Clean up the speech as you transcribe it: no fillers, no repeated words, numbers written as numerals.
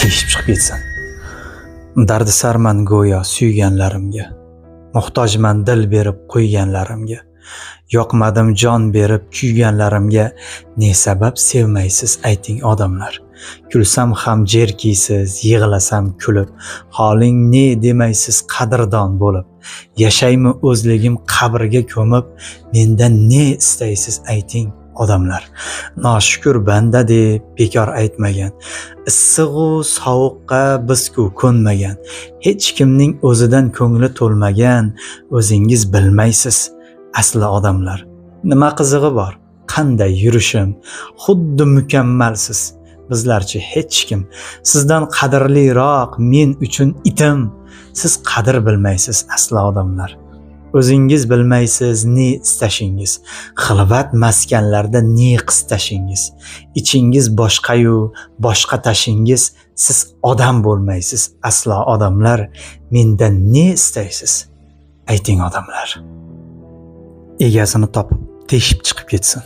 teshib chiqib ketsin. Dardisarman go'yo suyganlarimga, muhtojman dil berib qo'yganlarimga, yoqmadim jon berib kuyganlarimga. Ne sabab sevmaysiz ayting odamlar, kulsam ham jerkiysiz, yig'lasam kulib, holing ne demaysiz qadrdon bo'lib, yashaymi o'zligim qabrga ko'mib, mendan ne istaysiz ayting odamlar. Noshukur banda deb bekor aytmagan, issig'u sovuqqa biz-ku ko'nmagan, hech kimning o'zidan ko'ngli to'lmagan, o'zingiz bilmaysiz asli odamlar. Nima qizig'i bor, qanday yurishim, xuddi mukammalsiz. Bizlarchi hech kim, sizdan qadrliroq men uchun itim. Siz qadr bilmaysiz asli odamlar. O'zingiz bilmaysiz ne istashingiz, xilvat maskanlarda ne qistashingiz. Ichingiz boshqa-yu, boshqa tashingiz. Siz odam bo'lmaysiz aslo odamlar. Mendan ne istaysiz ayting odamlar. Egasini topib teshib chiqib ketsin.